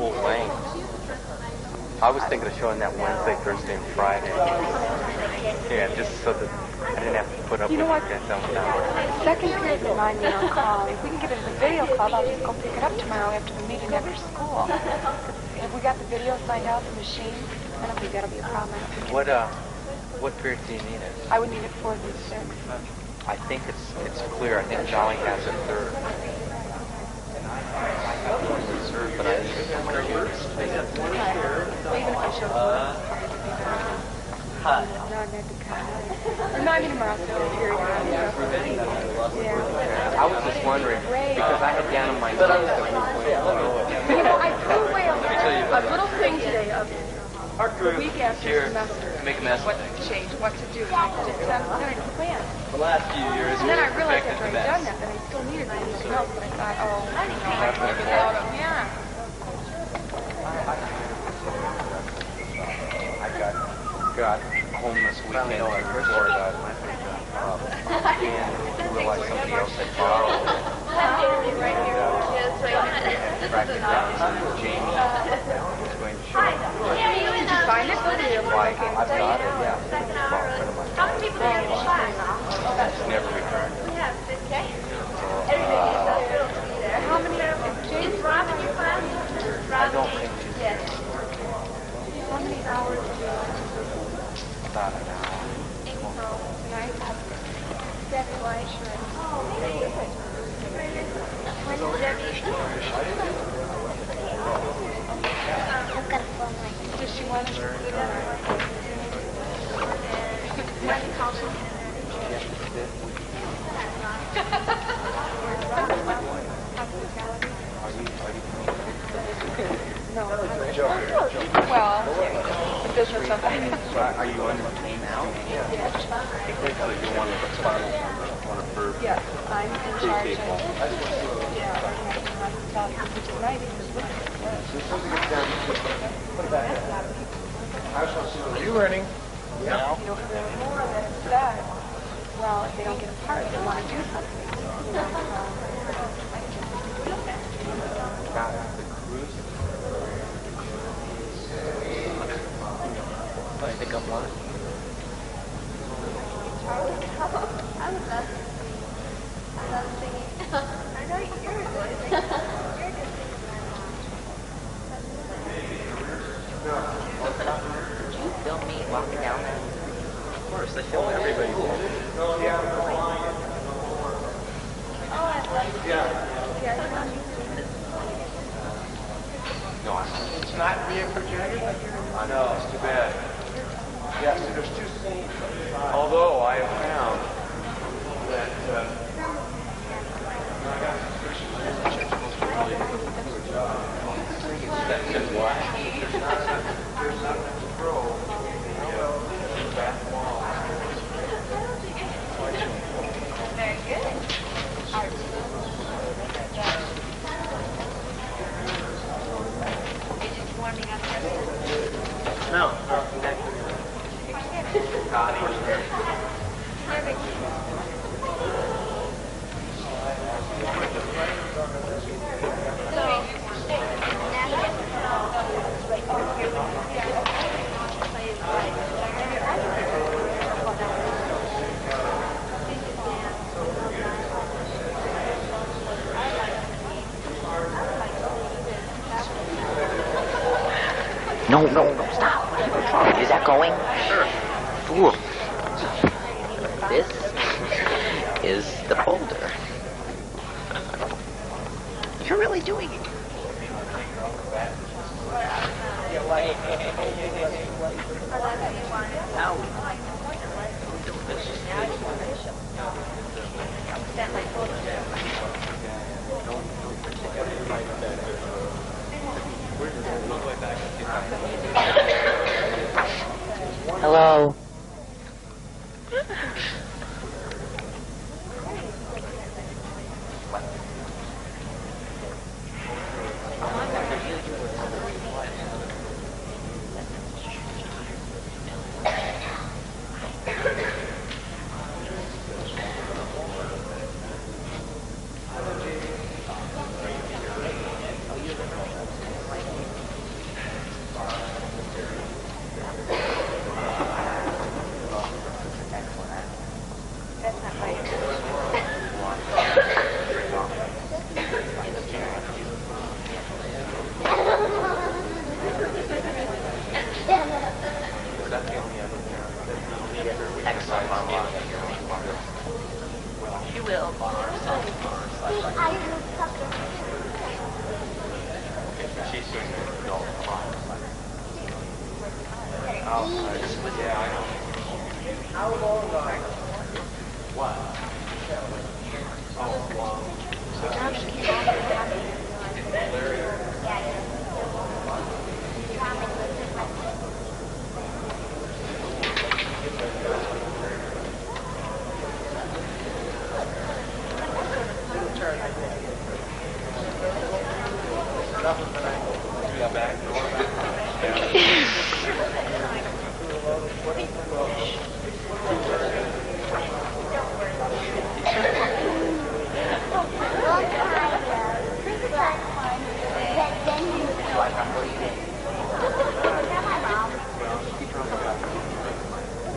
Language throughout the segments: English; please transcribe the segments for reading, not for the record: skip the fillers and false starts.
full length. I was thinking of showing that Wednesday, Thursday, and Friday. Yeah, just so that I didn't have to put up with it. Second period remind me on call. If we can get it in the video club, I'll just go pick it up tomorrow after the meeting after school. Have we got the video signed out, the machine? I don't think that'll be a problem. What period do you need it? I would need it 4 through 6. I think it's clear. I think Jolly has it third. Reserved, but I need it for first. Okay. Well, even if I show remind me tomorrow, so yeah. I was just wondering, because I had down on my notes that we were going You know, I threw away a little thing today of the week after semester. Make a mess. What to change, what to do. I just kind of plan. The last few years, and then I realized after I'd done that I still needed something else, but I thought, I can take it out of, I got home this weekend in Florida, and realized somebody else had borrowed it. Tracked it down, Jamie was going to show me. Did you find it? I've got it, yeah. How many people are in the class? It's never returned. How many is Rob in your class? I don't think she's here. How many hours do you have? About an hour. Nice. Debbie White. When is Debbie? I've got a phone line. Does she want to do that? When calls her? No. Well, business of Are you on the team now? Yeah. So you want to for yes, I'm in charge of which is nice because Are you learning? Yeah. You know, more of it said, well, if they don't get a part, they want to do something. I think I'm lying. I love singing. I know you're good. You're good Did you film me walking down there? Of course, they film everybody. Yeah. Oh, I love No, it's not being projected. I know, it's too bad. Yes, there's two scenes. Although I have found that that's why there's not enough control. Very good. No. No, stop. Is that going? Sure. Fool. This is the folder. You're really doing it. Now hello. Yeah, I know. How long what? Oh, long.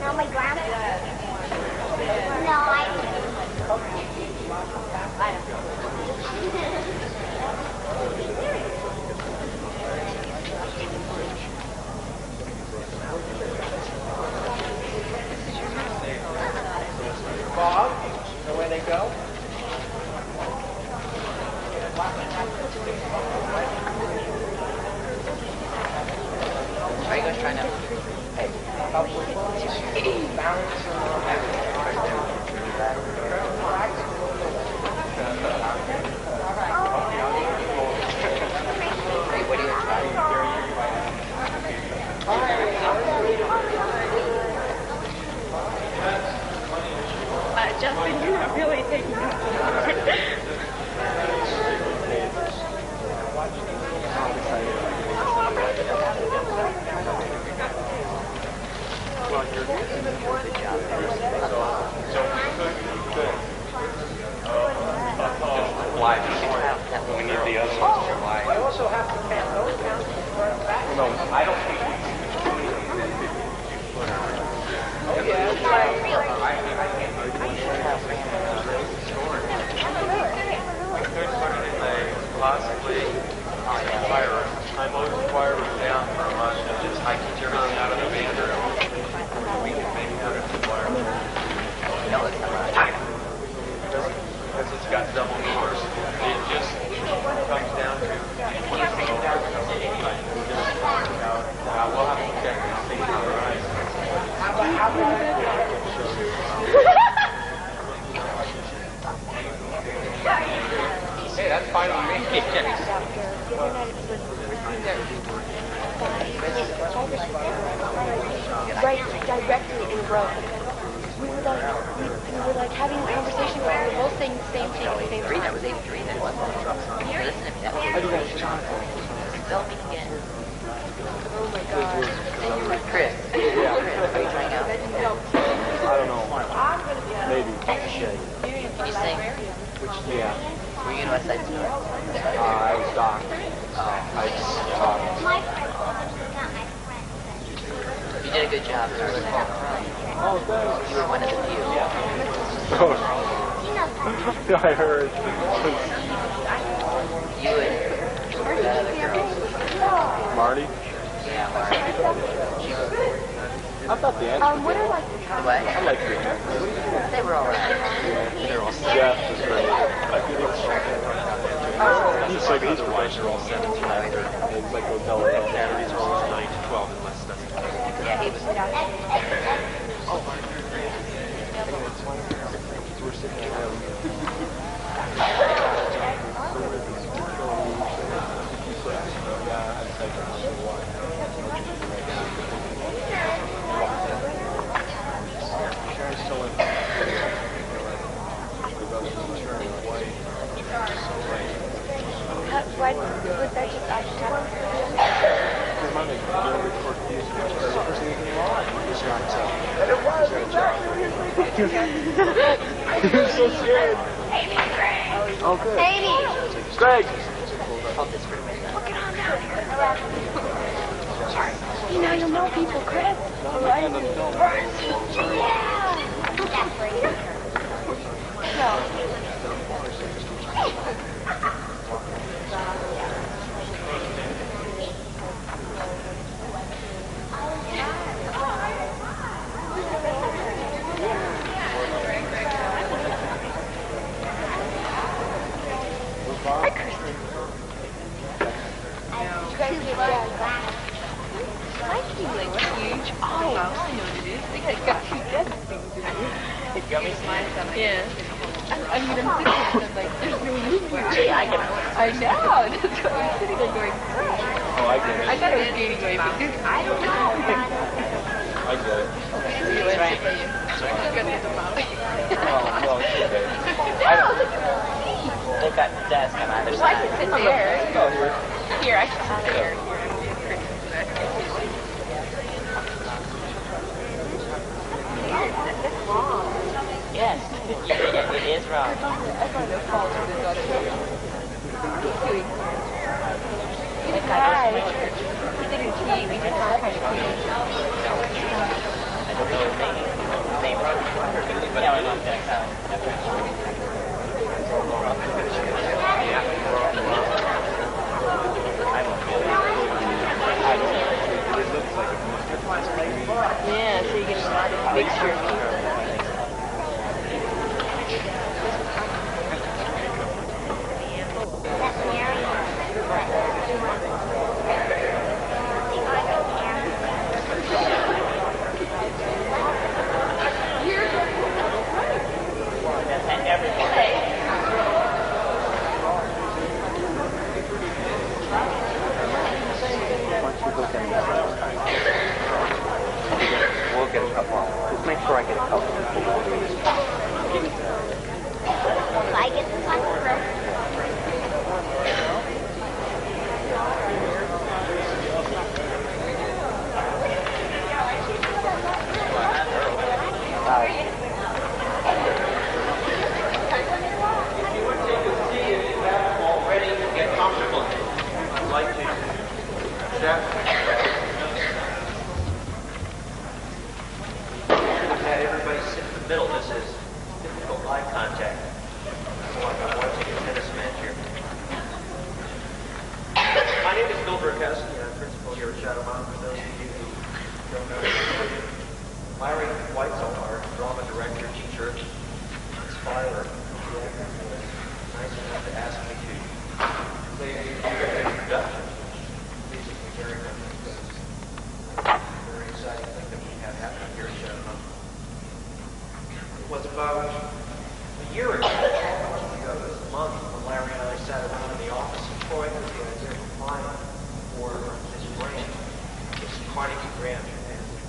No, my grandpa. No, I Bob, know where they go? Are you guys trying to? What do you Justin, you're not really taking it. Live. We need the other ones for live. I also have to count those down. No, I don't think we oh, yeah. Possibly fire. I moved the fire down from us and just I keep everything out of the maker. We can make it out of the fire. Because it's got double doors. It just comes down to we'll have to check and see how it is. Hey, that's fine on me. Right directly in row. We were like having a conversation where we were both saying the same thing. That was 83. That was. Listen to me. That was. Spell me again. Oh my God. Chris. Yeah. Chris, are you trying out? I don't know. Maybe. Can you sing? Yeah. Were you in West Side Story? I was docked. I just talked. my friend, not my friend. You did a good job. Oh, thanks. You were one of the few. Oh, He knows I heard. You and that other girl. Marty? Yeah, Marty. I thought the answer. What are like What? I like the answer. They were all right. They're all Jeff is great. He's like these wives are all 7 to 9. It's like hotel Saturdays are always 9 to 12 unless that's. Yeah, he was. Oh, we're sitting there. Why was that just after You're so scared. Oh, good. Katie! Greg! You know, you'll know people, Chris. Yeah! That's great. No. Hi, Kristen. guys get that? Like huge. Oh, I know what it is. I think I got two dead things in it. Gummy slimes? Yeah. I mean, I'm sitting there and I'm like, there's no movement. Gee, I know. That's what I'm sitting there going, Oh, I get it. I thought I was gaining weight, but this, I don't know. I get it. That's right. I'm going to get them out. Well, it's okay. They've got the desk on either Well, I side. can sit there. Oh, here. Here, I can sit there. That's long. Yes, it is wrong. I find a fault with this auditorium. They've got this much. We didn't key. We didn't have kind of key. I don't know his name. His name is... Yeah, we're not going to come. Yeah, so you get a lot of mixture of people. We'll get a couple. Just make sure I get a couple. I get the one. I'd like to. Chef? Had everybody sit in the middle. This is difficult eye contact. I'm watching a tennis match here. My name is Bill Brokowski. I'm principal here at Shadow Mountain. For those of you who don't know, Larry Whitesell, our drama director, teacher, inspirer, was nice enough to ask me to play a introduction. Please be very much because it's a very exciting thing that we have happening here at Shadow Mountain. It was about a year ago, this month, when Larry and I sat around in the office in Troy with the idea of applying for this grant, this Carnegie grant.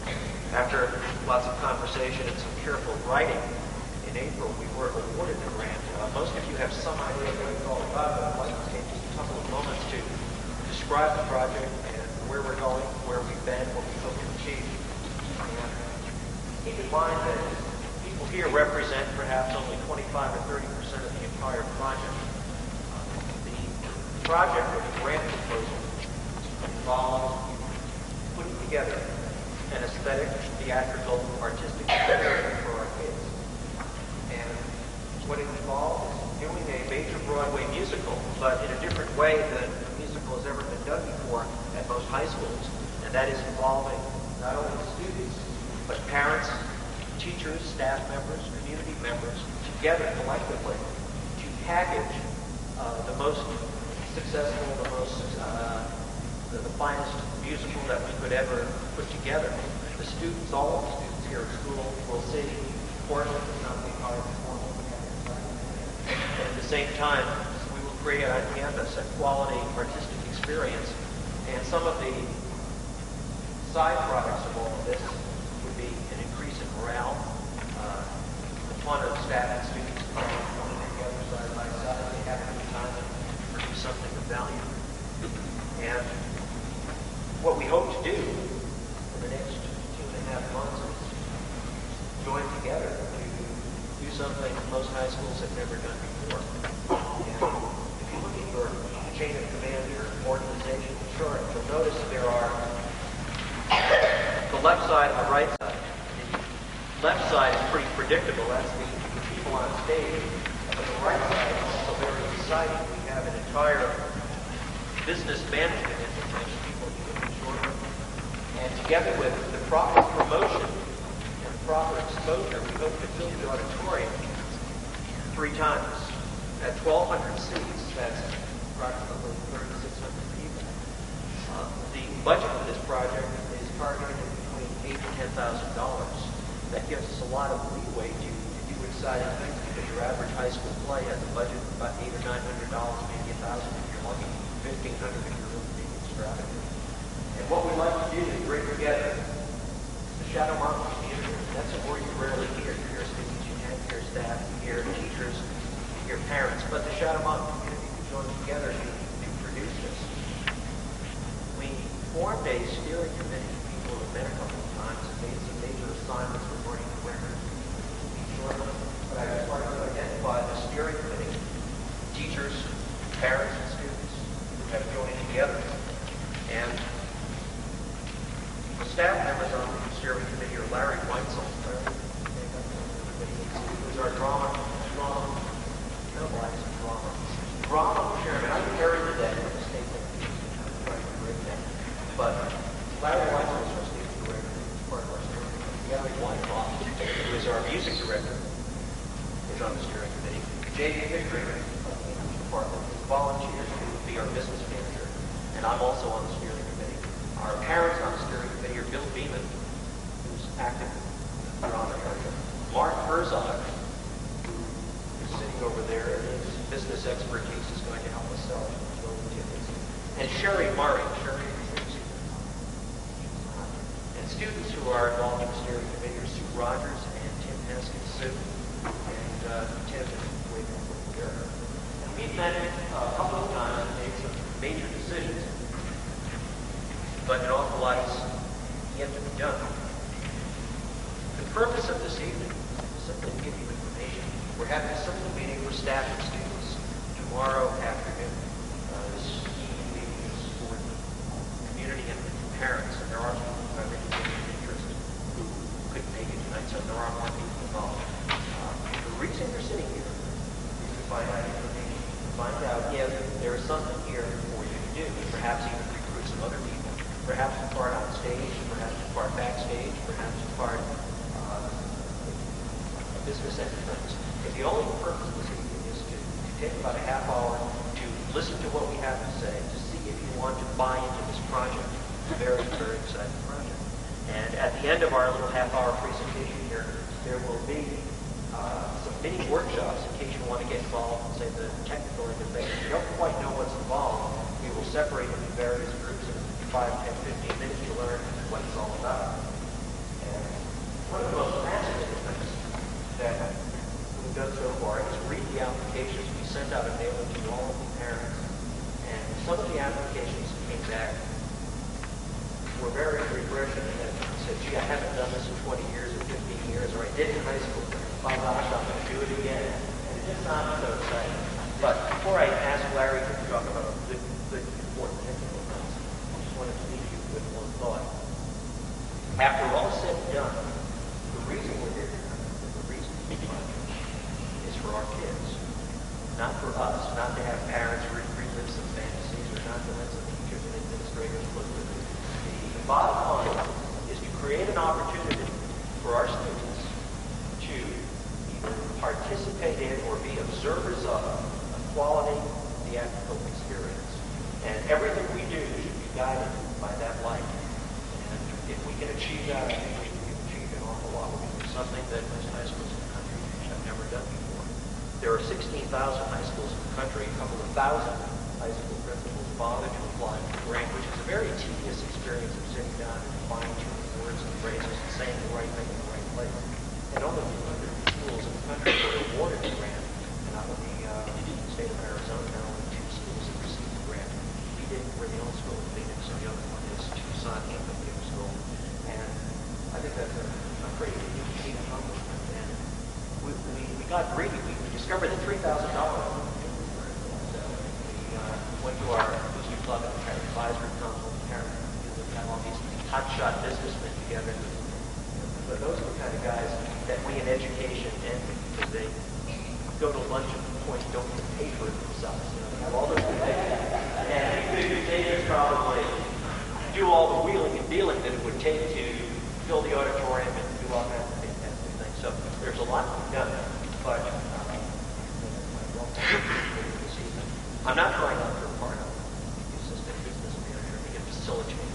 And after lots of conversation and some careful writing, in April we were awarded the grant. Most of you have some idea of what it's all about, but I'd like to take just a couple of moments to describe the project and where we're going, where we've been, what we hope to achieve. And keep in mind that people here represent perhaps only 25 or 30% of the entire project. The project or the grant proposal involves putting together an aesthetic, theatrical, artistic experience for our kids. And what it involves is doing a major Broadway musical, but in a different way than a musical has ever been done before at most high schools. And that is involving not only students, but parents, teachers, staff members, community members, together collectively to package the most successful, the finest musical that we could ever put together. The students, all of the students here at school, will see portions of not the entire performance. And at the same time, we will create on campus a quality artistic experience. And some of the side products of all of this would be an increase in morale, the fun of staff and students coming together side by side, they have a good time and produce something of value. And what we hope to do in the next 2.5 months is join together to do something most high schools have never done before. And if you're looking for a chain of command or organizational chart, you'll notice there are the left side and the right side. The left side is pretty predictable. That's the people on stage. But the right side is also very exciting. We have an entire business management information people can short. And together with the proper promotion and proper exposure, we hope to fill the auditorium 3 times. At 1,200 seats, that's approximately 3,600 people. That gives us a lot of leeway to do exciting things because your average high school play has a budget of about $800 or $900, maybe $1,000 if you're lucky, $1,500 if you're really being extravagant. And what we like to do is bring together the shadow market community. That's a word you rarely hear. You hear students, you hear staff, you hear teachers, you hear parents, but the shadow market community can join together to produce this. We formed a steering committee. People have met a couple of times and made some major assignments regarding the record. But I just wanted to identify the steering committee, teachers, parents, and students who have joined together. And the staff members on the steering committee are Larry Whitesell, who's our drama chairman. I'm carrying the day for the state that but Larry Whitesell is our state director, part of our steering committee. Gary Whitecroft, who is our music director, is on the steering committee. J.D. Vickery, of the English department, volunteers to be our business manager, and I'm also on the steering committee. Our parents on the steering committee are Bill Beeman, who's active in drama area, Mark Herzog, who is sitting over there, and his business expertise is going to help us sell building tickets, and Sherry Murray. Students who are involved in the steering committee are Sue Rogers and Tim Haskins. Sue and Tim is waiting over there. And we've met a couple of times and made some major decisions, but an awful lot is yet to be done. The purpose of this evening is simply to give you information. We're having a simple meeting for staff and students tomorrow afternoon. This evening meeting is for the community and parents, and there are people who have interest who couldn't make it tonight, so there are more people involved. The reason you're sitting here is to find out information, to find out if there is something here for you to do, perhaps even recruit some other people, perhaps a part on stage, perhaps a part backstage, perhaps a part a business enterprise. If the only purpose of this evening is to take about a half hour to listen to what we have to say, to see if you want to buy into this project, very, very exciting project. And at the end of our little half-hour presentation here, there will be some mini workshops in case you want to get involved in, say, the technical end of things. If you don't quite know what's involved, we will separate into various groups of 5, 10, 15 minutes to learn what it's all about. And one of the most fascinating things that we've done so far is read the applications. We sent out a mailing to all of the parents, and some of the applications came back were very refreshing and said, gee, I haven't done this in 20 years or 15 years, or I did in high school. My gosh, I'm going to do it again. And it just sounds so exciting. But before I ask Larry to talk about the important technical things, I just wanted to leave you with one thought. After all said and done, the reason we're here tonight, the reason we is for our kids. Not for us, not to have parents relive some fantasies, or not to let some teachers and administrators look at it. The bottom line is to create an opportunity for our students to either participate in or be observers of a quality theatrical experience. And everything we do should be guided by that light. And if we can achieve that, I think we can achieve an awful lot. We can do something that most high schools in the country have never done before. There are 16,000 high schools in the country, a couple of thousand high school principals bother to apply for the grant, which is a very tedious experience of sitting down and fine-tuning words and phrases and saying the right thing in the right place. And only 200 schools in the country were awarded the grant, and out of the state of Arizona, there are only 2 schools that received the grant. We did. We're the only school in Phoenix, and the other one is Tucson Catholic School. And I think that's a pretty unique accomplishment. And we got greedy. We discovered that $3,000 went to our booster club and our advisory council, parents, we have all these hotshot businessmen together. But those are the kind of guys that we in education envy, because they go to lunch at the point don't even pay for it themselves. You know, they have all those things. And they could probably do all the wheeling and dealing that it would take to fill the auditorium and do all kinds of fantastic things. So there's a lot to be done. But I'm not trying out for a part of the assistant business manager to get facilitated.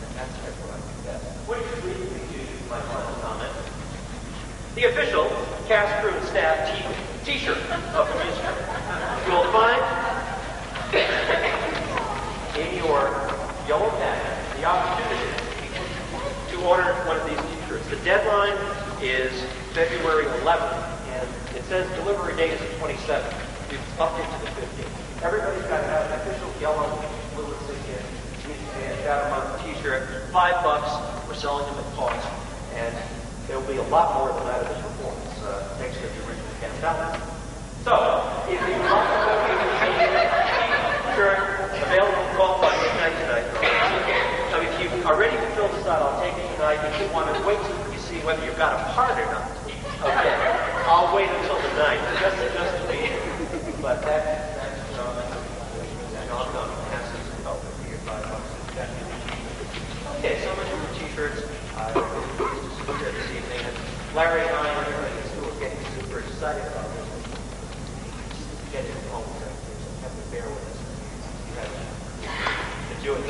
And that's what I do best. What do you really do by The official cast, crew, and staff t-shirt of the musical. You will find in your yellow packet the opportunity to order one of these t-shirts. The deadline is February 11th, and it says delivery date is the 27th. It's up into the 15th. Everybody's got to have an official yellow blue insignia and Shadow Mountain t-shirt. $5. We're selling them at cost, and there will be a lot more than that in this performance, thanks to the original cast album. So, if you want to book a t-shirt available at 12 bucks tonight. Now, if you are ready to fill this out, I'll take it tonight. If you want to wait till you see whether you've got a part or not, okay, I'll wait until the night, just to be. But that's I'm done. Okay, so much for the t-shirts. I'm here this evening, and Larry and I are here at the school getting super excited about this. Getting home, so you have to bear with us. You have to do it.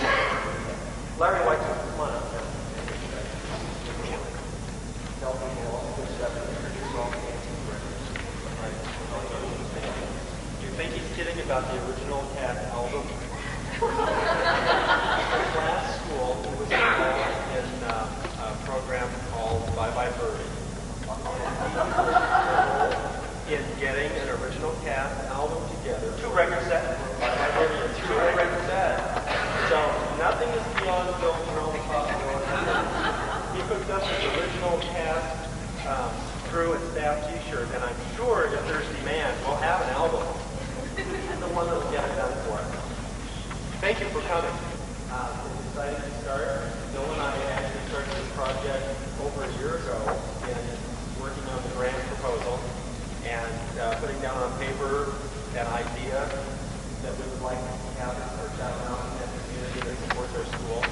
Larry Whitesell, come on up now. Tell people all the good stuff and introduce all the dancing records. Do you think he's kidding about the original Cat album? Last school was involved in a program called Bye Bye Birdie. In getting an original Cat album together. 2 record sets. Bye Bye Birdie, a 2 record set. So nothing is beyond Bill's realm of possibility. He hooked up his original Cast crew and staff t-shirt, and I'm sure if there's demand, we'll have an album. The one that will get it done for us. Thank you for coming. It's exciting to start. Bill and I actually started this project over a year ago in working on the grant proposal and putting down on paper an idea that we would like to have for Shadow Mountain and the community that supports our school.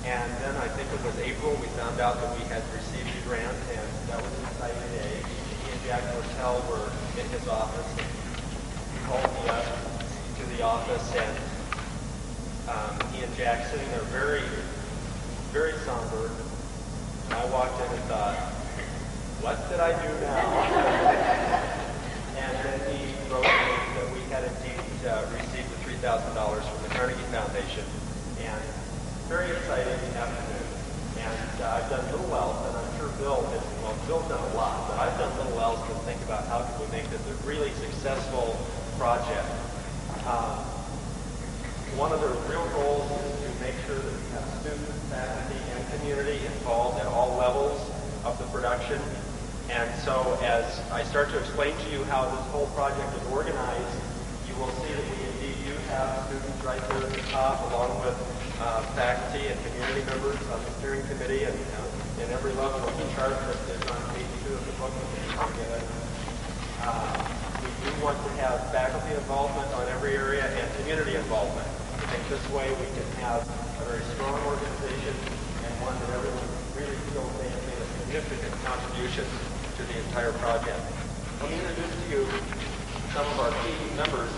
And then I think it was April, we found out that we had received the grant, and that was an exciting day. He and Jack Whitesell were in his office. He called me up to the office, and he and Jack sitting there very, very somber. And I walked in and thought, what did I do now? And then he wrote me that we had indeed received the $3,000 from the Carnegie Foundation. And very exciting afternoon. And I've done little else, and I'm sure Bill has, well, Bill's done a lot, but I've done little else to think about how can we make this a really successful project. One of the real goals is to make sure that we have students, faculty, and community involved at all levels of the production. And so as I start to explain to you how this whole project is organized, you will see that we indeed do have students right there at the top, along with faculty and community members on the steering committee, and in every level of the chart that is on page 2 of the book that you can get. We do want to have faculty involvement on every area and community involvement. I think this way we can have a very strong organization and one that everyone really feels they have made a significant contribution to the entire project. Let me introduce to you some of our key members.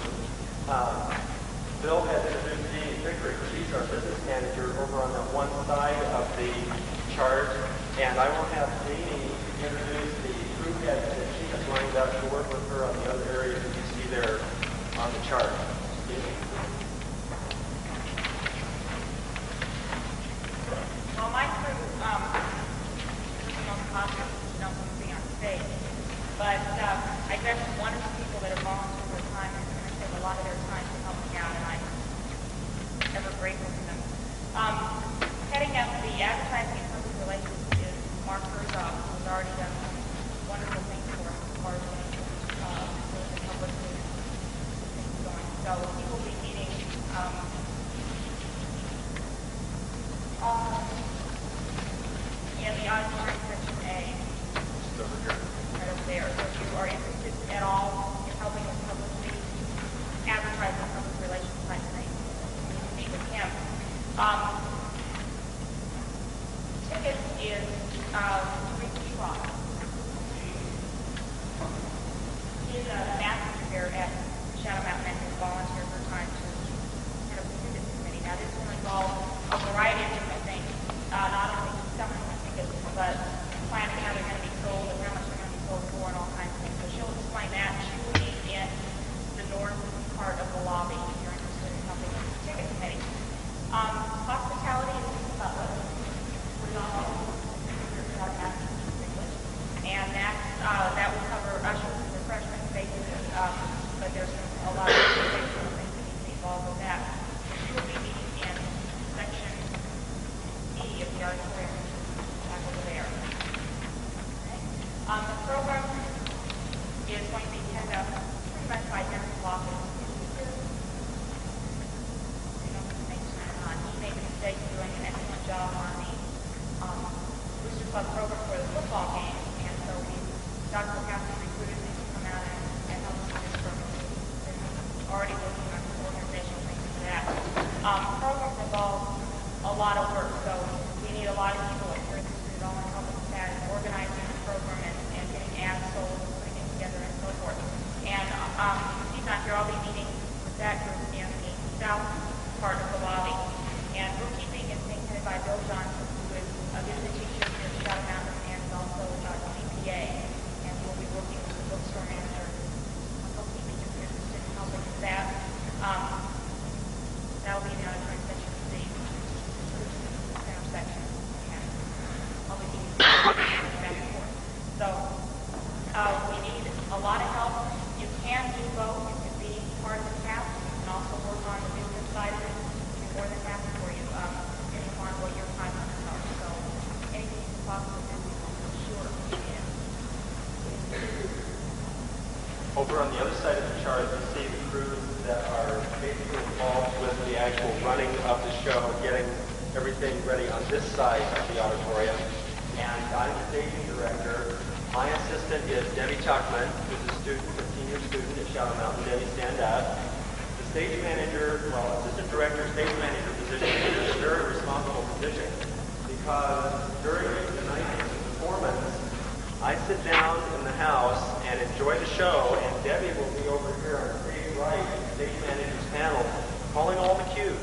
Bill has introduced Jeannie Pickering. She's our business manager over on the one side of the chart. And I will have Jeannie introduce the group heads that she has lined up to work with her on the other areas that you see there on the chart. Jeannie? Well, my crew is the most popular, don't want to be on stage. But I guess one of the people that have volunteered their time and going to take a lot of their time to help me out, and I'm ever grateful to them. Heading up the advertising and public relations is Mark Herzog, who has already done wonderful things for us as far as the publicity things going. So he will be meeting in the auditorium section A. Just over here. Right over there. So if you are interested at all in helping with publicity, advertising, public relations type thing, you can meet with him. Tickets is $3 try. He's a master here at Shadow Mountain and has volunteered for time to head up the tickets committee. Now this will involve a variety of different things, not only selling the tickets, but planning how they're going to be sold and how much they're going to job on the Booster Club program for the football game, and so Dr. Brokowski recruited me to come out and help us with this program. We've already working on some organizational things for that. Programs involve a lot of work, so we need a lot of people here at the student all help us with that, organizing the program and getting ads sold, putting it together, and so forth. And these times here, I'll be meeting with that group in the south part of the lobby. And bookkeeping is being headed by Bill Johnson, who is a music teacher here at Shadow Mountain and is also a CPA. And he will be working with the bookstore manager on bookkeeping if you're interested in helping with that. That will be in the auditorium section of the center section. And I'll be meeting back and forth. So we need a lot of help. You can do both. You can be part of the cast. You can also work on the business side of it. We're more than happy for you, depending upon what your time limits are. So anything you can possibly do, we will for sure appreciate it. Over on the other side of the chart, you see the crews that are basically involved with the actual running of the show, getting everything ready on this side of the auditorium. And I'm the staging director. My assistant is Debbie Tuckman, who's a student, a senior student at Shadow Mountain. Debbie, stand up. The stage manager, well, assistant director, stage manager position is a very responsible position because during the night of the performance, I sit down in the house and enjoy the show, and Debbie will be over here on stage right at the stage manager's panel, calling all the cues,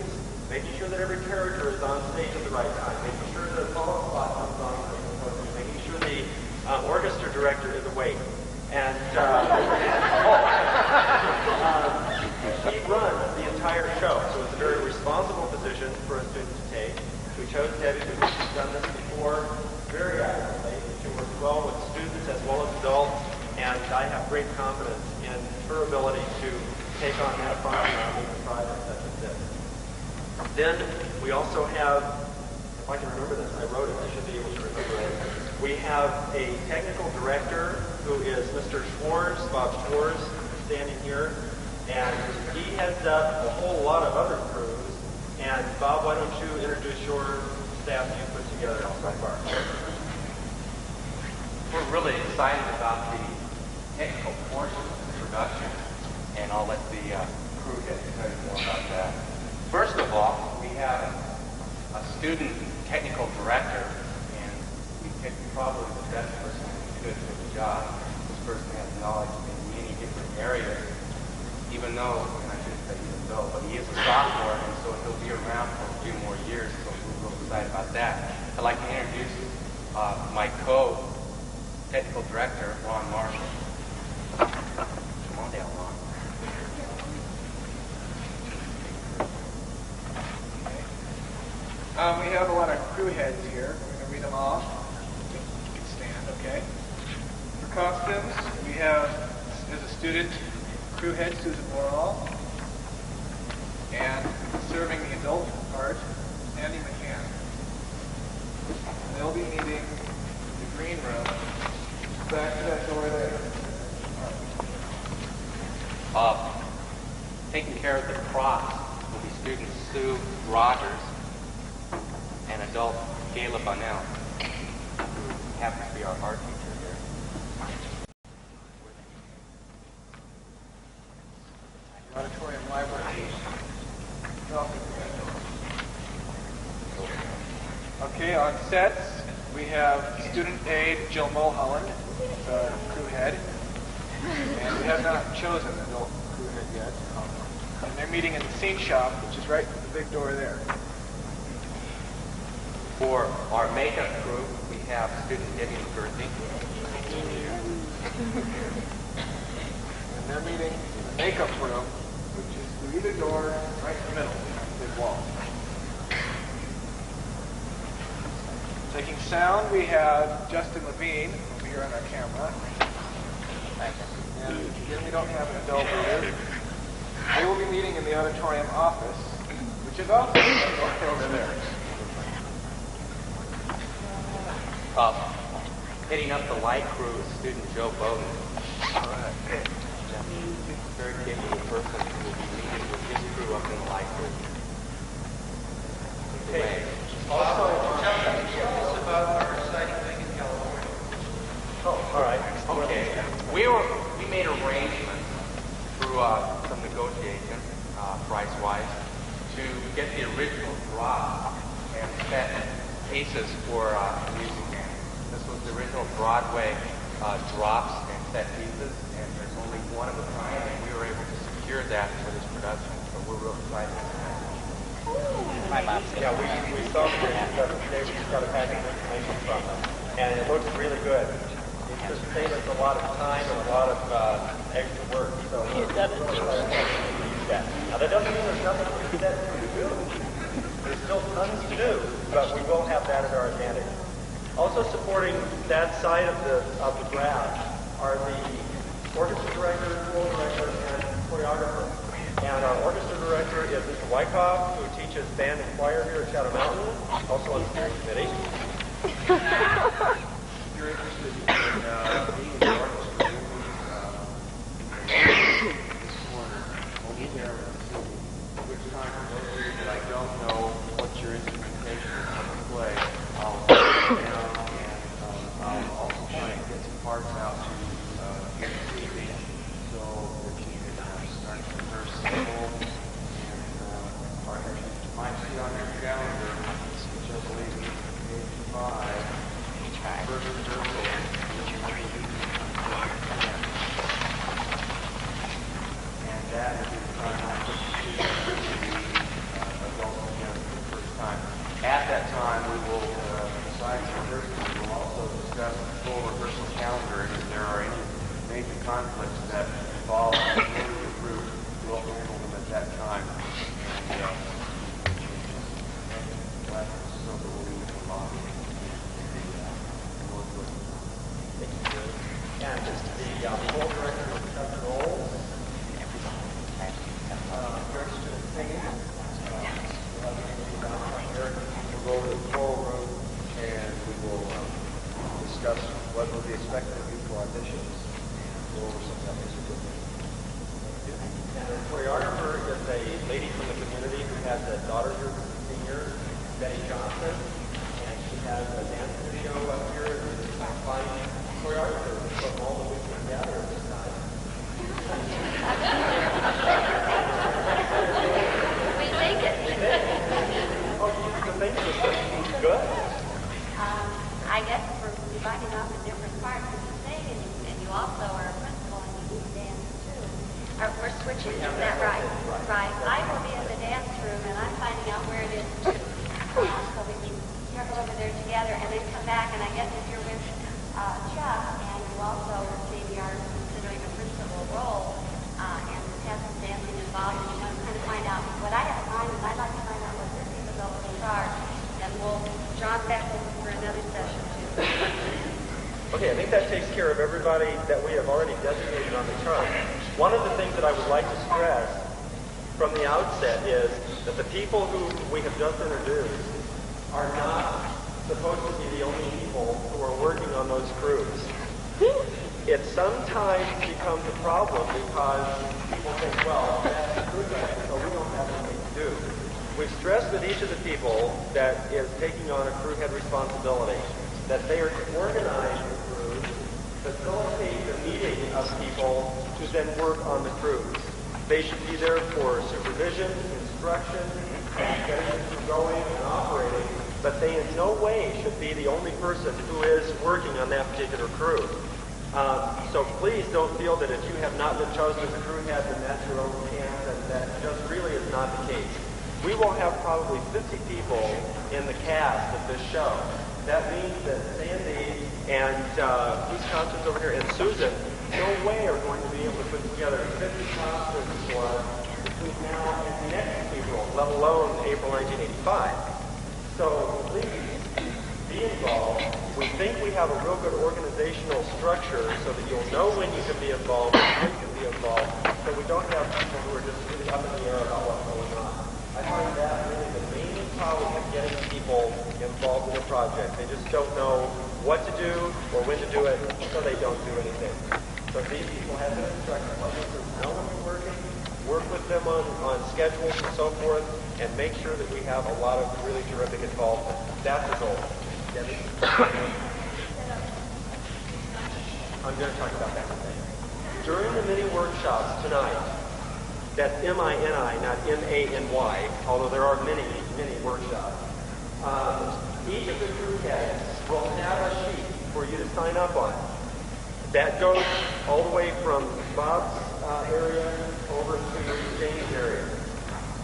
making sure that every character is on stage at the right time, making sure the follow spot comes on, making sure the orchestra director is awake. And he runs the entire show, so it's a very responsible position for a student to take. We chose Debbie because she's done this before very accurately. She works well with students as well as adults, and I have great confidence in her ability to take on that function on a project such as this. Then we also have, if I can remember this, I wrote it, I should be able to remember it. We have a technical director who is Mr. Schwartz, Bob Schwartz, standing here, and he heads up a whole lot of other crews. And Bob, why don't you introduce your staff you put together so far? We're really excited about the technical portion of the production, and I'll let the crew head tell you more about that. First of all, we have a student technical director, and we picked probably the best person we could for the job. This person has knowledge in many different areas, even though, and I shouldn't say even though, but he is a sophomore, and so he'll be around for a few more years, so we're real excited about that. I'd like to introduce my co-technical director, Ron Marshall. Come on down, Ron. We have a lot of crew heads here. We're going to read them off. You can stand, okay? For costumes, we have, as a student, crew head Susan Morall, and serving the adult part, Andy McCann. They'll be meeting the green room back to that door there. Taking care of the props will be student Sue Rogers and adult Gayla Bunnell, who happens to be our art teacher here. Auditorium library. Okay, on sets, we have student aide Jill Mulholland, crew head, and we have not chosen an adult crew head yet. And they're meeting in the scene shop, which is right at the big door there. For our makeup crew, we have student Debbie McCarthy. And they're meeting in the makeup room, which is through either door, right in the middle, on the big wall. Taking sound, we have Justin Levine over here on our camera. And again, we don't have an adult reader. They will be meeting in the auditorium office, which is also over there. Heading up the light crew is student Joe Bowden. Very capable person who will be meeting with his crew up in the light crew. Okay. Also original drop and set pieces for music band. This was the original Broadway drops and set pieces, and there's only one of a kind, and we were able to secure that for this production, so we're real excited. Yeah, we saw the stuff today. We just got a packet of information from them, and it looks really good. It just saves us a lot of time and a lot of extra work. So we're really glad to use that. Now that doesn't mean there's nothing to do. There's still tons to do, but we will have that at our advantage. Also supporting that side of the graph are the orchestra director, choral director, and choreographer. And our orchestra director is Mr. Wyckoff, who teaches band and choir here at Shadow Mountain, also on the steering committee. If you're interested in being in the orchestra, this corner, over there, which time for those of you that I don't know what your instrumentation is on the play, I'll put it down, and I'll also try and get some parts out to get this evening, so that you can start to rehearse the whole, and partners you might see on your calendar, which I believe is page 5. First rehearsal, and that will be the time I put the adults together for the first time. At that time, we will, besides rehearsal, we will also discuss the full rehearsal calendar, and if there are any major conflicts that involve the group, we'll handle them at that time. And so that we'll leave the lobby. And the choral director is Chuck Knowles. Director of singing. We'll go over to the choral room and we will discuss what will be expected of you for auditions and go over some of that music with you. And the choreographer is a lady from the community who has a daughter here who's a senior, Betty Johnson, and she has a dance show up here. Fine choreographer from all that we can gather at this time. We think it. Oh, you think it's good? I guess we're dividing off in different parts. You sing and you also are a principal and you do dance too. We're switching, is that right? Right. I will be in the dance room and I'm finding out where it is too. So we can circle over there together and then come back, and I guess if you're with Chuck and you also maybe are considering a principal role and have some dancing involved, and you want to kind of find out what I have in mind, and I'd like to find out what their capabilities are, then we'll drop back over for another session too. Okay, I think that takes care of everybody that we have already designated on the chart. One of the things that I would like to stress from the outset is that the people who we have just introduced are not supposed to be the only people who are working on those crews. It sometimes becomes a problem because people think, well, that's a crew director, so we don't have anything to do. We've stressed with each of the people that is taking on a crew head responsibility that they are to organize the crews, facilitate the meeting of people to then work on the crews. They should be there for supervision, instruction, getting the crew going and operating, but they in no way should be the only person who is working on that particular crew. So please don't feel that if you have not been chosen as a crew head, then that's your own chance, and that just really is not the case. We will have probably 50 people in the cast of this show. That means that Sandy and whose costumes over here, and Susan, no way are going to be able to put together 50 costumes for between now and next April, let alone April 1985. So please be involved. We think we have a real good organizational structure so that you'll know when you can be involved and when you can be involved, so we don't have people who are just really up in the air about what's going on. I find that really the main problem with getting people involved in a project. They just don't know what to do or when to do it, so they don't do anything. So these people have their instructions, know when you're working, work with them on schedules and so forth, and make sure that we have a lot of really terrific involvement. That's the goal. Debbie? I'm going to talk about that today. During the mini workshops tonight, That's M-I-N-I, not M-A-N-Y, although there are many, many workshops. Each of the crew heads will have a sheet for you to sign up on. That goes all the way from Bob's area over to Jane's area.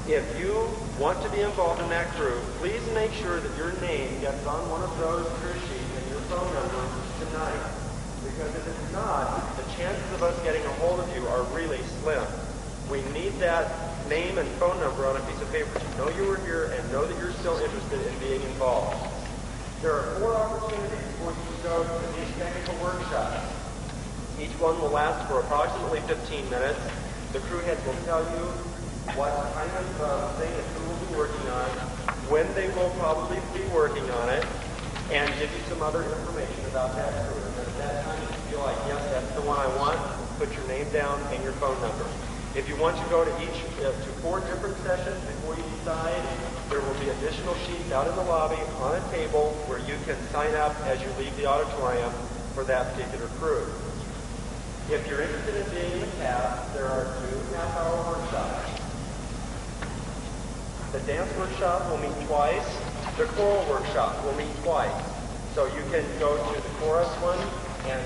If you want to be involved in that crew, please make sure that your name gets on one of those crew sheets and your phone number tonight. Because if it's not, the chances of us getting a hold of you are really slim. We need that name and phone number on a piece of paper to know you were here and know that you're still interested in being involved. There are 4 opportunities for you to go to these technical workshops. Each one will last for approximately 15 minutes. The crew heads will tell you what kind of thing the crew will be working on, when they will probably be working on it, and give you some other information about that crew. And at that time, if you feel like, yes, that's the one I want, put your name down and your phone number. If you want to go to to 4 different sessions before you decide, there will be additional sheets out in the lobby on a table where you can sign up as you leave the auditorium for that particular crew. If you're interested in being in the cast, there are 2 half-hour workshops. The dance workshop will meet twice. The choral workshop will meet twice. So you can go to the chorus one and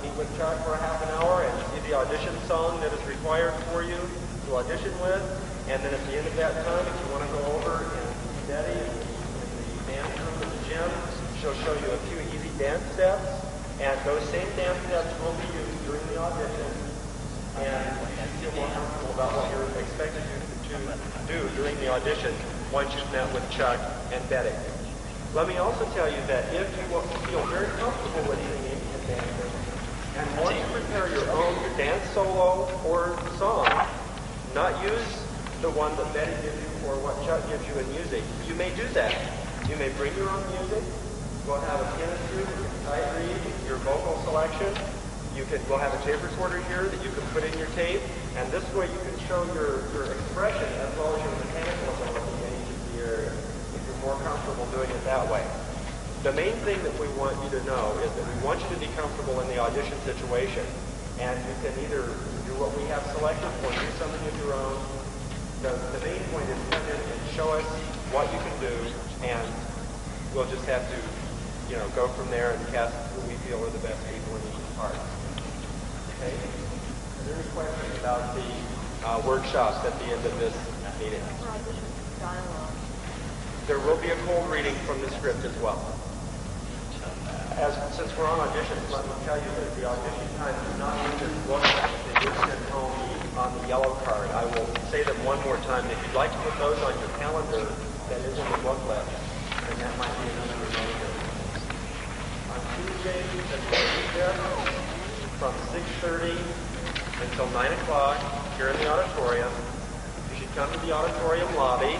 meet with Chuck for a half an hour and see the audition song that is required for you to audition with. And then at the end of that time, if you want to go over and see Betty in the dance room in the gym, she'll show you a few easy dance steps. And those same dance steps will be used during the audition and feel more comfortable about what you're expected to do during the audition once you've met with Chuck and Betty. Let me also tell you that if you feel very comfortable with singing and dancing and want to prepare your own dance solo or song, not use the one that Betty gives you or what Chuck gives you in music, you may do that. You may bring your own music. We'll have a pianist group who can sight read your vocal selection. We'll have a tape recorder here that you can put in your tape, and this way you can show your expression as well as your mechanical ability in each of the areas, if you're more comfortable doing it that way. The main thing that we want you to know is that we want you to be comfortable in the audition situation, and you can either do what we have selected or do something of your own. The main point is come in and show us what you can do, and we'll just have to go from there and cast who we feel are the best people in each part. Okay? Are there any questions about the workshops at the end of this meeting? There will be a cold reading from the script as well. Since we're on auditions, let me tell you that the audition time is not in this booklet that you sent home on the yellow card. I will say them one more time. If you'd like to put those on your calendar that is in the booklet, then that might be another reminder. On Tuesday, the 25th, from 6:30 until 9 o'clock here in the auditorium. You should come to the auditorium lobby,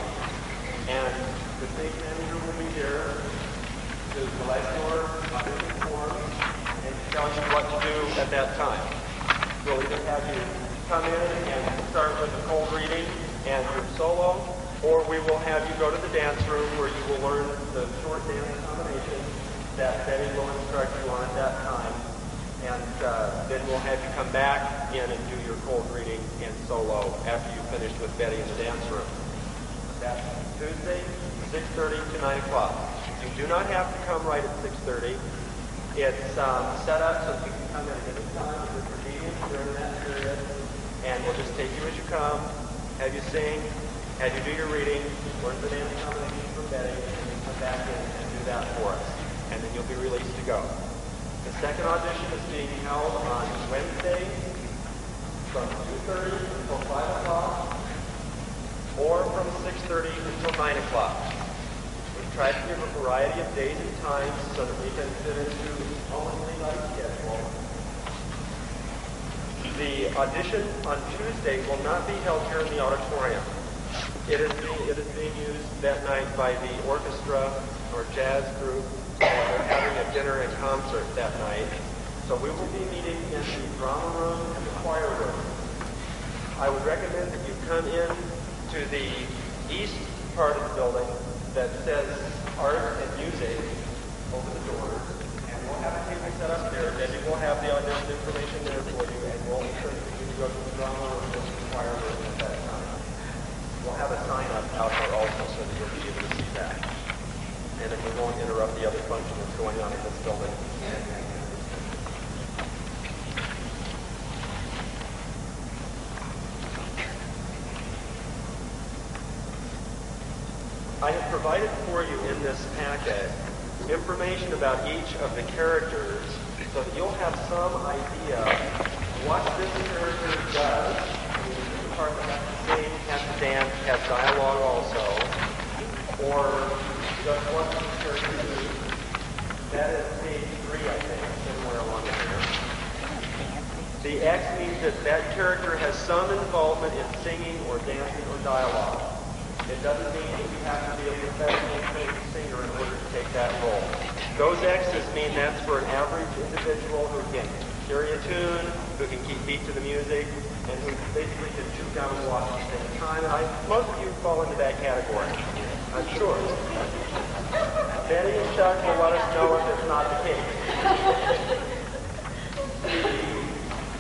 and the stage manager will be here to collect your audition form and tell you what to do at that time. We'll either have you come in and start with a cold reading and your solo, or we will have you go to the dance room where you will learn the short dance combinations that Betty will instruct you on at that time. And then we'll have you come back in and do your cold reading and solo after you've finished with Betty in the dance room. That's Tuesday, 6:30 to 9 o'clock. You do not have to come right at 6:30. It's set up so that you can come in at any time with your meeting during that period. And we'll just take you as you come, have you sing, have you do your reading, learn the dance combination from Betty, and then come back in and do that for us. And then you'll be released to go. The second audition is being held on Wednesday from 2:30 until 5 o'clock or from 6:30 until 9 o'clock. We've tried to give a variety of days and times so that we can fit into almost any night schedule. The audition on Tuesday will not be held here in the auditorium. It is being used that night by the orchestra or jazz group. They're having a dinner and concert that night. So we will be meeting in the drama room and the choir room. I would recommend that you come in to the east part of the building that says art and music over the doors. And we'll have a table set up there. Then you will have the audition information there for you, and we'll ensure that you Brokowski and Drama or just the choir room at that time. We'll have a sign up out there also so that you'll be able to see that. And then we won't interrupt the other function that's going on in this building. I have provided for you in this packet information about each of the characters so that you'll have some idea what this character does. The part that has to sing, has to dance, has dialogue also, or just what this character does. That is page 3, I think, somewhere along here. The X means that that character has some involvement in singing or dancing or dialogue. It doesn't mean that you have to be a professional trained singer in order to take that role. Those X's mean that's for an average individual who can carry a tune, who can keep beat to the music, and who basically can chew down and walk at the same time. And most of you fall into that category, I'm sure. Betty and Chuck will let us know if it's not the case.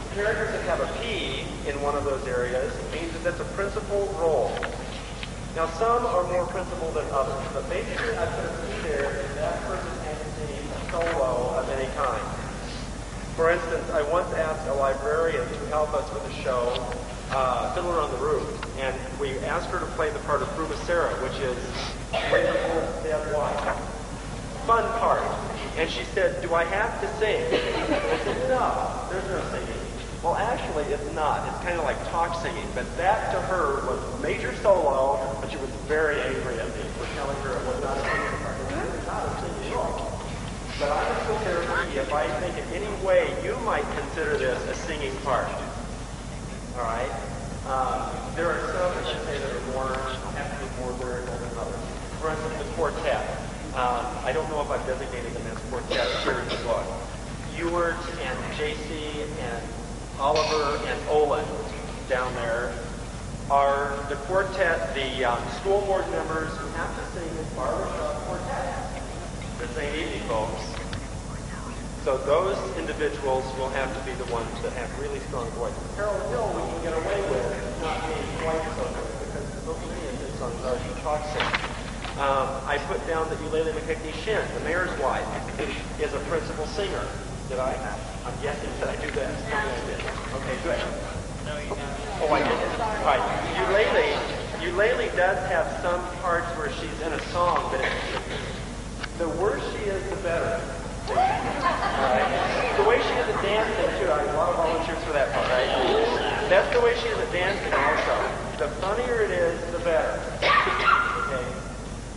The characters that have a P in one of those areas means that that's a principal role. Now, some are more principal than others, but basically I put a P there if that person has sing a solo of any kind. For instance, I once asked a librarian to help us with a show, Fiddler on the Roof, and we asked her to play the part of Pruma Sarah, which is Winterfield's dead wife. Fun part. And she said, "Do I have to sing?" I said, "No, there's no singing." Well, actually, it's not. It's kind of like talk singing. But that, to her, was major solo, but she was very angry at me for telling her it was not a singing part. It was not a singing role. But I'm still there for you if I think in any way you might consider this a singing part. All right? There are some that you say that are more, have to be more lyrical than others. For instance, the quartet. I don't know if I've designated them as quartet here in the book. Ewart and JC and Oliver and Olin down there are the quartet, the school board members who have to sing in barbershop quartet. The St. Easy folks. So those individuals will have to be the ones that have really strong voices. Harold Hill we can get away with not being quite so good because most of his songs are talk sing. I put down that Eulalie McKechnie Shin, the mayor's wife, is a principal singer. Did I? I'm guessing that I do that. I did. Okay, good. No, you didn't. Oh, I did. All right. Eulalie does have some parts where she's in a song, but the worse she is, the better. All right. The way she is at dancing, too. I have a lot of volunteers for that part, right? That's the way she is at dancing also. The funnier it is, the better. Okay?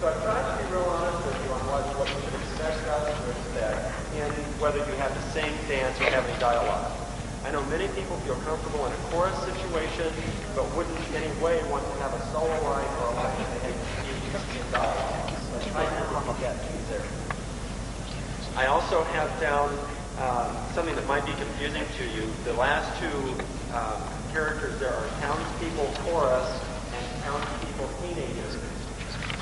So I've tried to be real honest with you on what you should expect us to expect in whether you have to sing, dance, or have any dialogue. I know many people feel comfortable in a chorus situation, but wouldn't in any way want to have a solo line or a line that they have in dialogue. So I don't get there. I also have down something that might be confusing to you. The last two characters there are townspeople chorus and townspeople teenagers.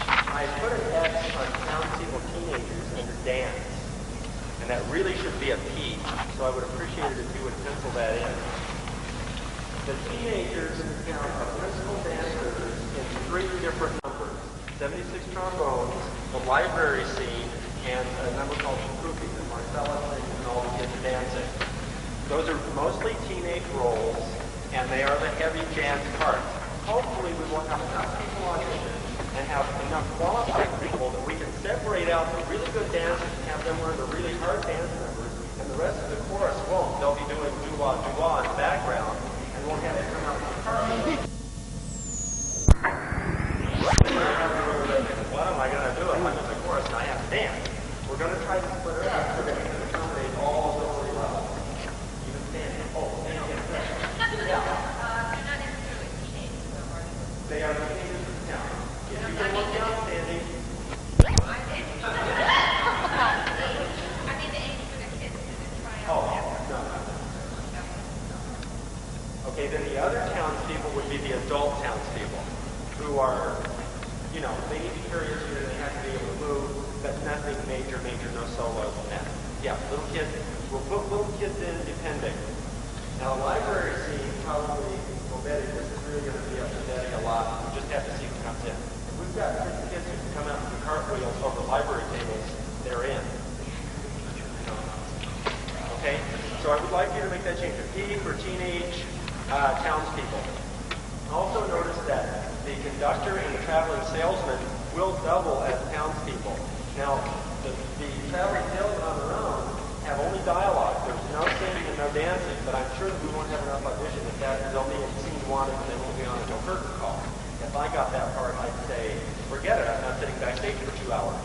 I put an X on townspeople teenagers under dance. And that really should be a P, so I would appreciate it if you would pencil that in. The teenagers in the town are principal dancers in 3 different numbers. 76 trombones, the library scene, and a number called Shakupi, that Marcella sings and all the kids are dancing. Those are mostly teenage roles, and they are the heavy dance parts. Hopefully we will have enough people audition and have enough qualified people that we can separate out the really good dancers and have them learn the really hard dance numbers, and the rest of the chorus won't. They'll be doing doo-wah, doo-wah in the background, and we'll have it come out with harmony. What am I going to do if I'm in the chorus and I have to dance? We're going to try to split it up so that we can accommodate all ability levels. Even standing. Oh, standing. Yeah. They're not necessarily teenagers, though, are they? They are teenagers in town. If you can look down standing. I mean the age for the kids to try out. Oh, no. Okay, then the other townspeople would be the adult townspeople who are, you know, they need to carry a tune, they have to be able to move, but nothing major, no solos in that. Yeah, little kids, we'll put little kids in depending. Now, the library scene probably, well, Betty, this is really going to be up to Betty a lot. We just have to see who comes in. If we've got kids who can come out and do cartwheels over library tables, they're in. Okay? So I would like you to make that change. A P for teenage townspeople. Also notice that the conductor and the traveling salesman will double as townspeople. Now, the traveling salesmen on their own have only dialogue. There's no singing and no dancing, but I'm sure that we won't have enough audition if they'll be in scene one and they won't be on a no curtain call. If I got that part, I'd say, forget it, I'm not sitting backstage for 2 hours.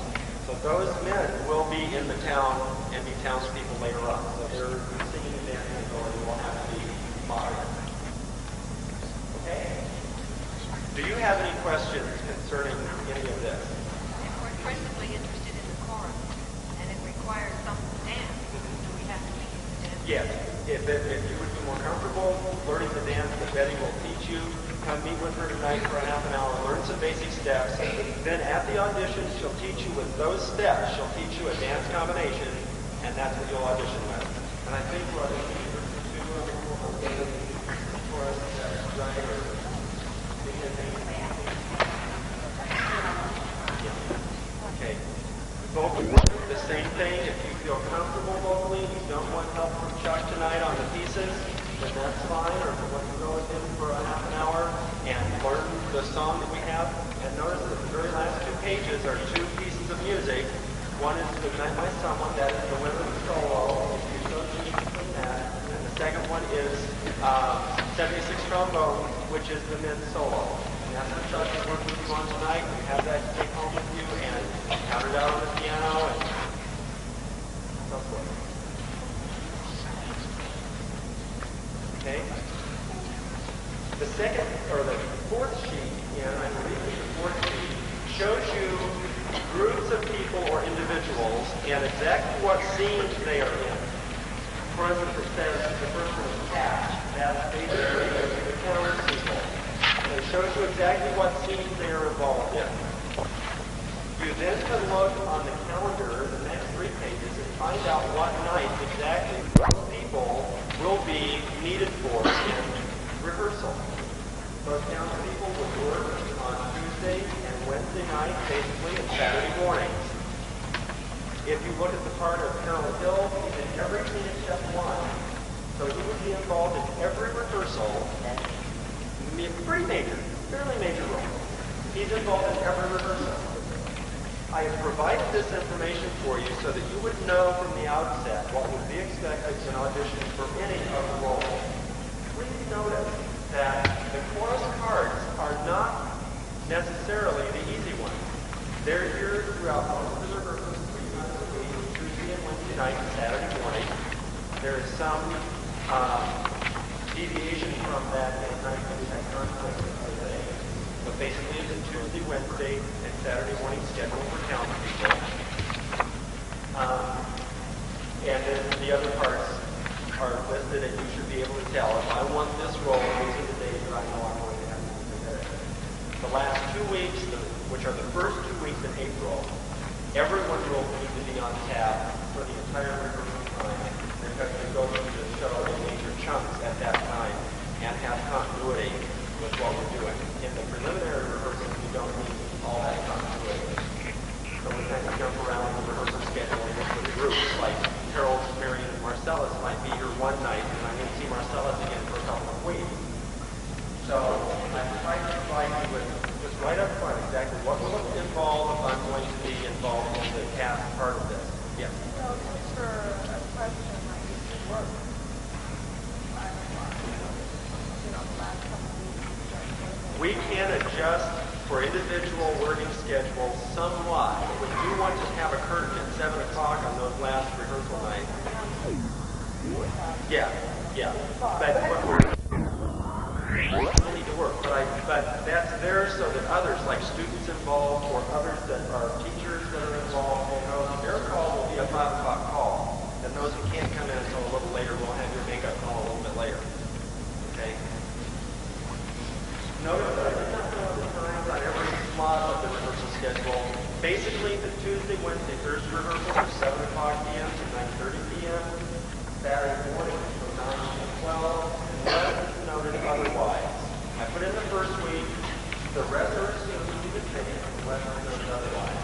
So those men will be in the town and be townspeople later on. So they're singing and dancing ability will have to be moderate. Okay? Do you have any questions concerning any of this? If we're principally interested in the chorus and it requires some dance, do we have to make it dance? Yes. If you would be more comfortable learning the dance that Betty will teach you, come meet with her tonight for a half an hour, learn some basic steps. Then at the audition, she'll teach you with those steps. She'll teach you a dance combination, and that's what you'll audition with. And I think we're auditioning for us, right? Okay. Vocally, the same thing. If you feel comfortable vocally, you don't want help from Chuck tonight on the pieces, then that's fine. Or if you want to go with him for a half an hour and learn the song that we have. And notice that the very last 2 pages are 2 pieces of music. One is "Good Night, My Someone," that is the women's solo. If you so choose between that. And the second one is 76 trombone, which is the men's solo. And that's what Chuck is working with you on tonight. You have that to take home with you and count it out on the piano and so forth. Okay? The second, or the fourth sheet, and I believe it's the fourth sheet, shows you groups of people or individuals and exactly what scenes they are in. For instance, it says the first one is cast. That's basically the townspeople. And it shows you exactly what scenes they are involved in. You then can look on the calendar, the next 3 pages, and find out what night exactly those people will be needed for in rehearsal. Those townspeople will work on Tuesday and Wednesday night, basically, and Saturday mornings. If you look at the part of Colonel Hill, he's in every scene except one. So he would be involved in every rehearsal, pretty major, fairly major role. He's involved in every rehearsal. I have provided this information for you so that you would know from the outset what would be expected in auditions for any of the roles. Please notice that the chorus cards are not necessarily the easy ones. They're here throughout most of the rehearsals 3 times a week, Tuesday and Wednesday night and Saturday morning. There is some deviation from that in night when we have conflict with other days. But basically it's a Tuesday, Wednesday, and Saturday morning schedule for townspeople. And then the other parts are listed, and you should be able to tell, if I want this role, these are the days that I know I'm going to have to submit it. The last 2 weeks, which are the first 2 weeks in April, everyone will need to be on tap for the entire rehearsal time, because they go through the show in major chunks at that time and have continuity with what we're doing. In the preliminary rehearsals, we don't need all that continuity. So we kind of jump around the rehearsal schedule with groups, like Harold, Marion, and Marcellus might be here one night, and I'm going to see Marcellus again for a couple of weeks. So I'm trying to provide you with just right up front exactly what will it involve if I'm going to be involved in the cast part of this. Yes? So just for a question, I used to work the last couple of weeks. We can adjust for individual working schedules somewhat. When you want to have a curtain at 7 o'clock on those last rehearsal nights. Yeah. But we need to work. But that's there so that others, like students involved or others that are teachers that are involved, will know their call will be a 5 o'clock call. And those who can't come in until a little later will have your makeup call a little bit later. Okay? Notice that I did not know the times on every slot of the rehearsal schedule. Basically, the Tuesday, Wednesday, Thursday rehearsals are 7 o'clock p.m. to 9:30 p.m. Saturday morning from 12, unless noted otherwise. I put in the first week. The rest are assumed to be the same unless noted otherwise.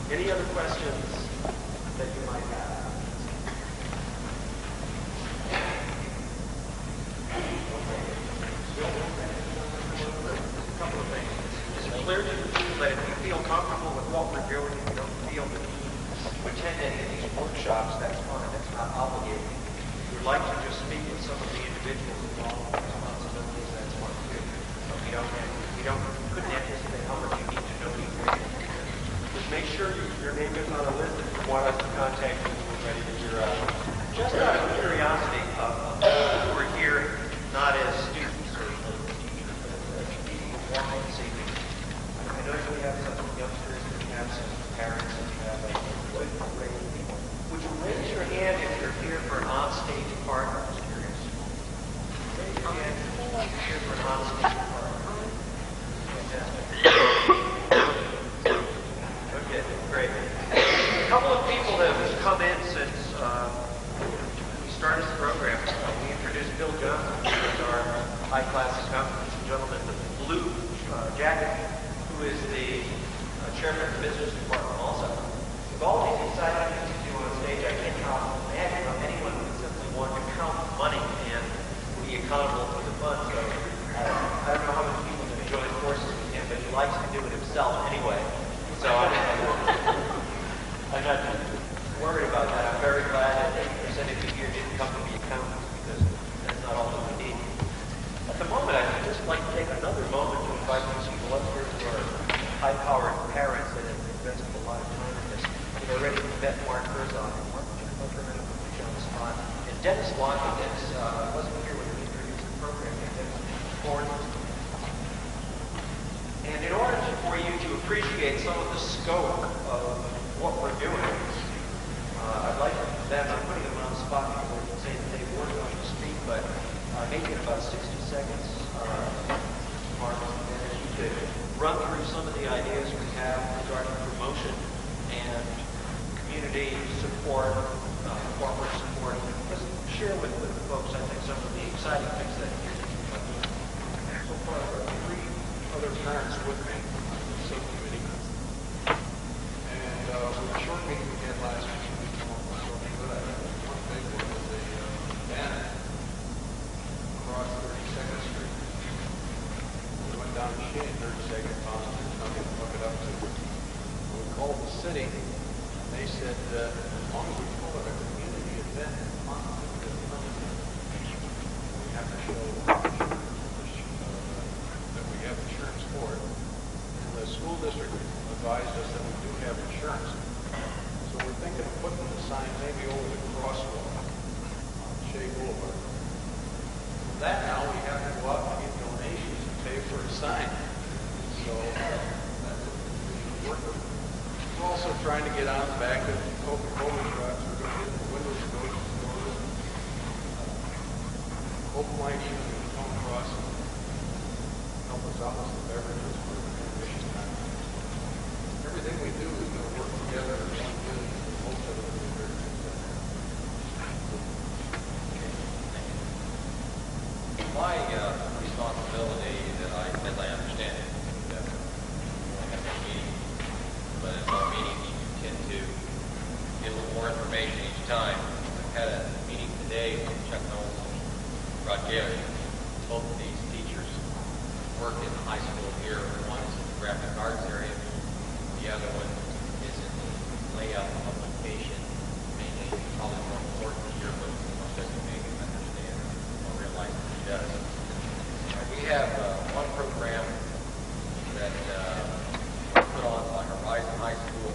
Any other questions that you might have? Couple of things. It's clear to the people that if you feel comfortable with what we're doing, if you don't feel the need to attend any of these workshops, that's fine. That's not obligating. If you'd like to just speak with some of the individuals involved with responsibilities, that's fine too. But couldn't anticipate how much you need to know each day. Just make sure your name is on a list if you want us to contact you when we're ready to hear out. Just out of curiosity, who are here not as students or teachers, but as people walking this evening. I know we have some youngsters, and we have some parents, and we have a good array of people. Would you raise your hand if you're here for an on-stage part? I'm just curious. Raise your hand if you're here for an on-stage part. Okay, great. A couple of people have come in since we started the program. We introduced Bill Johnson as our high-class accountant, gentleman with the blue jacket, who is the chairman of the business department also. With all these exciting things to do on stage, I cannot imagine how anyone would simply want to count money and be accountable for the funds. So I don't know how many people have joined forces with him, but he likes to do it himself anyway. So I'm not worried about that. I'm very glad that 80% of you here didn't come to be accountants because that's not all that we need. At the moment, I'd just like to take another moment to invite these people up here to our high-powered parents that have invested a lot of time in this. We've already met Mark Herzog. Mark, would you come for a minute and put you on the spot? And Dennis Lockett wasn't here when we introduced the program. Dennis Ford. And in order for you to appreciate some of the scope of what we're doing, I'd like them, I'm putting them on the spot because I can say that they were going to speak, but maybe in about 60 seconds, Mark, and you could run through some of the ideas we have regarding promotion and community support, corporate support. Just share with the folks, I think, some of the exciting things that you're thinking about. So far, I've got 3 other parents with me on the subcommittee. And with the short meeting we had last week, we came up with something good. One big one was a banner across 32nd Street. We went down to Shea and 32nd, found there's nothing to hook it up to. We called the city, and they said as long as we call it a community event, we have to show we have insurance for it. And the school district advised us that we do have insurance. So we're thinking of putting the sign maybe over the crosswalk on Shea Boulevard. For that now, we have to go out and get donations and pay for a sign. So that's what we're working with. We're also trying to get on the back of Coca-Cola trucks. We're going to get the windows to go to the stores. Hope might even come across and help us out with some beverages for the mission time. Everything we do is going to work together as one unit. Most of it will be very good. My responsibility, as I understand it, is that we have a meeting, but in our meetings you tend to get a little more information each time. I've had a meeting today with Chuck Knowles and Rod Gary. Both of these teachers work in the high school here. One is in the graphic arts area. The other one is in the layout publication, mainly probably more important here, but most of you may understand or realize that he does. We have one program that was put on by Horizon High School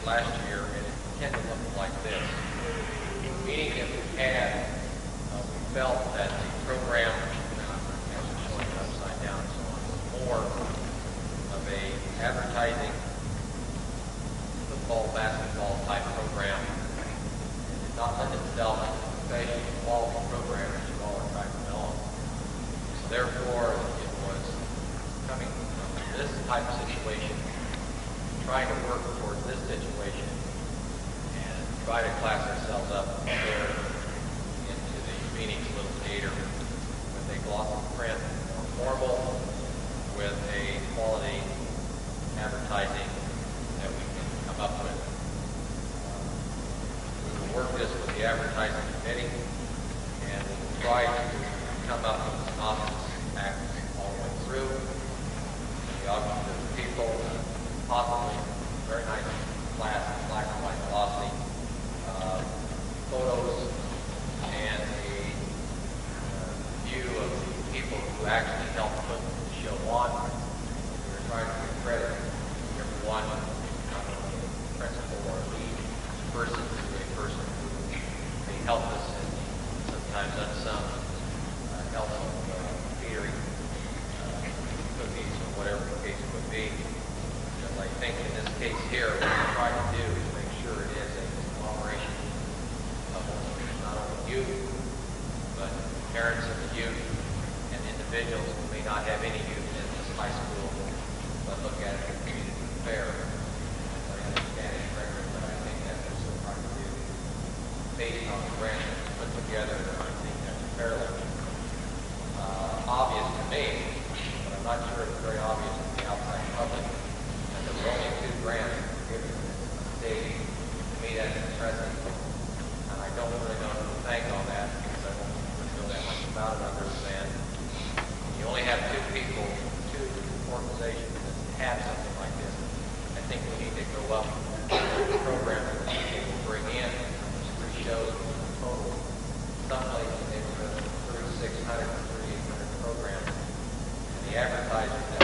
last year, and it tended to look like this. In the meeting that we had, we felt that the program, actually showing it upside down and so on, was more of a advertising, football, basketball type program. It did not lend itself to the professional quality program that you all are trying to develop. So therefore, it was coming from this type of situation, trying to work towards this situation, try to class ourselves up there into the Phoenix Little Theater with a glossy print, more formal, with a quality advertising that we can come up with. We will work this with the advertising committee, and we will try to come up with an synopsis act all the way through. The audience of people, possibly very nice class, black and white glossy, photos, and a view of the people who actually helped put the show on. We're trying to give credit to everyone, not only the principal or lead person, to a person who may help us in sometimes unsung help of catering, cookies, or whatever the case would be. Because I think in this case here, what we're trying to do is make sure it is a conglomeration of not only youth, but parents of the youth and individuals who may not have any youth in this high school, but look at it as a community affair. As I understand it correctly, but I think that's what we're trying to do. Based on the grant that's put together, I think that's fairly obvious to me, but I'm not sure it's very obvious to the outside public that there were only 2 grants given to this state. To me, that's impressive. And I don't really know who to thank on that because I don't know that much about it other than you only have 2 people, 2 organizations that have something like this. I think we need to go up the program that people will bring in, 3 shows total. Some places they were 3,600, 3,800 programs. And the advertisers that